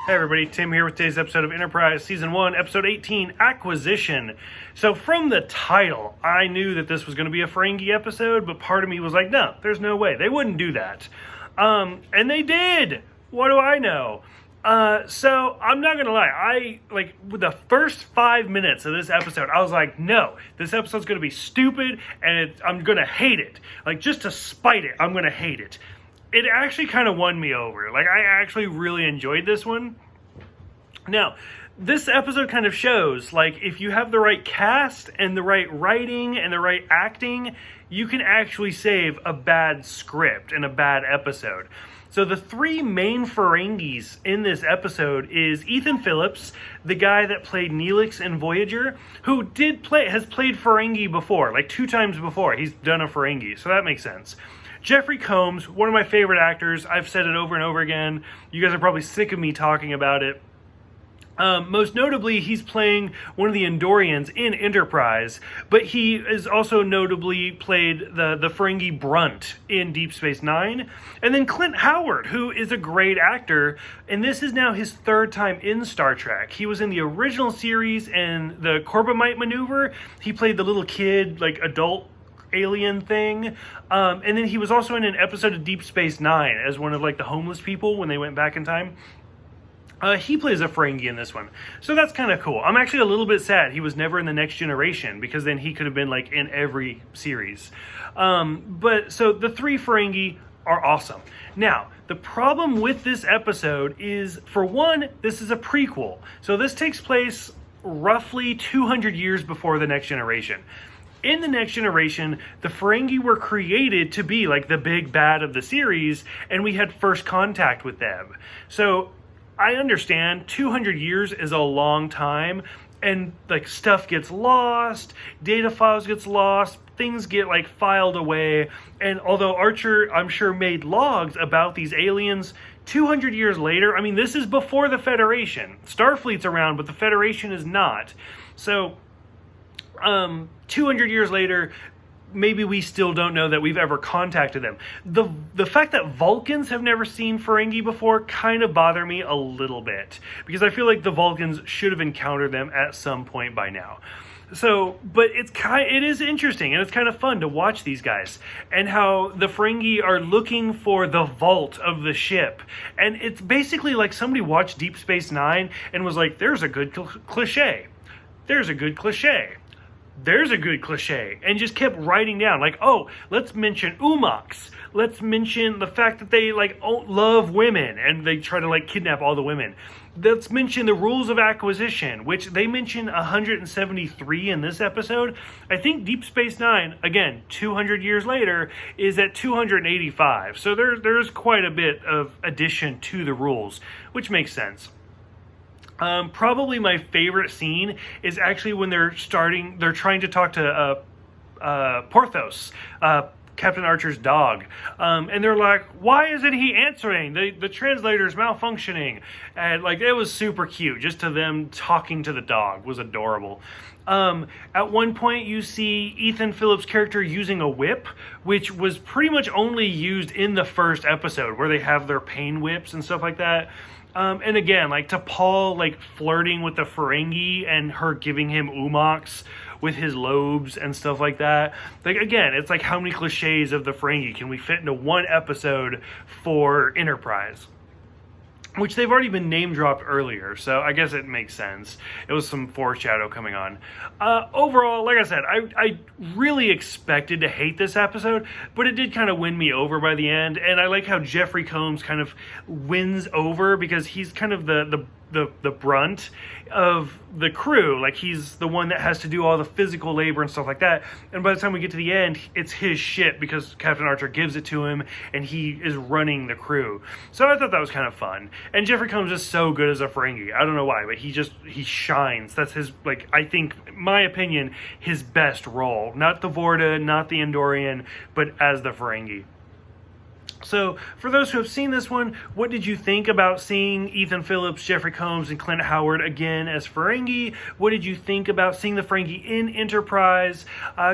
Hey everybody, Tim here with today's episode of Enterprise Season 1, Episode 18, Acquisition. So from the title, I knew that this was going to be a Ferengi episode, but part of me was like, no, there's no way. They wouldn't do that. And they did! What do I know? So I'm not going to lie, with the first 5 minutes of this episode, I was like, no, this episode's going to be stupid, and I'm going to hate it. Like, just to spite it, I'm going to hate it. It actually kind of won me over. Like, I actually really enjoyed this one. Now, this episode kind of shows, like, if you have the right cast and the right writing and the right acting, you can actually save a bad script and a bad episode. So the three main Ferengis in this episode is Ethan Phillips, the guy that played Neelix in Voyager, who has played Ferengi before, like 2 times before. He's done a Ferengi, so that makes sense. Jeffrey Combs, one of my favorite actors. I've said it over and over again. You guys are probably sick of me talking about it. Most notably, he's playing one of the Andorians in Enterprise, but he is also notably played the Ferengi Brunt in Deep Space Nine. And then Clint Howard, who is a great actor, and this is now his 3rd time in Star Trek. He was in the original series and the Corbomite Maneuver. He played the little kid, like, adult alien thing, and then he was also in an episode of Deep Space Nine as one of, like, the homeless people when they went back in time. He plays a Ferengi in this one, so that's kind of cool. I'm actually a little bit sad he was never in the Next Generation, because then he could have been, like, in every series. But so the 3 Ferengi are awesome. Now, the problem with this episode is, for one, this is a prequel, so this takes place roughly 200 years before the Next Generation. In the Next Generation, the Ferengi were created to be, like, the big bad of the series, and we had first contact with them. So, I understand 200 years is a long time, and, like, stuff gets lost, data files gets lost, things get, like, filed away, and although Archer, I'm sure, made logs about these aliens, 200 years later, I mean, this is before the Federation. Starfleet's around, but the Federation is not. So, 200 years later, maybe we still don't know that we've ever contacted them. The fact that Vulcans have never seen Ferengi before kind of bother me a little bit, because I feel like the Vulcans should have encountered them at some point by now. So, but it is interesting, and it's kind of fun to watch these guys, and how the Ferengi are looking for the vault of the ship. And it's basically like somebody watched Deep Space Nine and was like, there's a good cliche. There's a good cliche. There's a good cliche, and just kept writing down, like, oh, let's mention Umox. Let's mention the fact that they, like, love women, and they try to, like, kidnap all the women. Let's mention the rules of acquisition, which they mention 173 in this episode. I think Deep Space Nine, again, 200 years later, is at 285. So there's quite a bit of addition to the rules, which makes sense. Probably my favorite scene is actually when they're trying to talk to Porthos, Captain Archer's dog. And they're like, why isn't he answering? The translator's malfunctioning. And, like, it was super cute. Just to them talking to the dog was adorable. At one point you see Ethan Phillips' character using a whip, which was pretty much only used in the first episode, where they have their pain whips and stuff like that. And again, like, to Paul, like, flirting with the Ferengi and her giving him Umox with his lobes and stuff like that. Like, again, it's like, how many cliches of the Ferengi can we fit into one episode for Enterprise? Which they've already been name dropped earlier, so I guess it makes sense. It was some foreshadow coming on. Overall, like I said, I really expected to hate this episode, but it did kind of win me over by the end, and I like how Jeffrey Combs kind of wins over, because he's kind of the brunt of the crew. Like, he's the one that has to do all the physical labor and stuff like that, and by the time we get to the end, it's his shit, because Captain Archer gives it to him, and he is running the crew. So I thought that was kind of fun. And Jeffrey Combs is so good as a Ferengi. I don't know why, but he shines. That's his, like, I think, my opinion, his best role. Not the Vorta, not the Andorian, but as the Ferengi. So, for those who have seen this one, what did you think about seeing Ethan Phillips, Jeffrey Combs, and Clint Howard again as Ferengi? What did you think about seeing the Ferengi in Enterprise?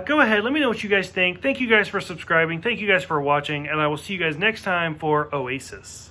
Go ahead, let me know what you guys think. Thank you guys for subscribing. Thank you guys for watching, and I will see you guys next time for Oasis.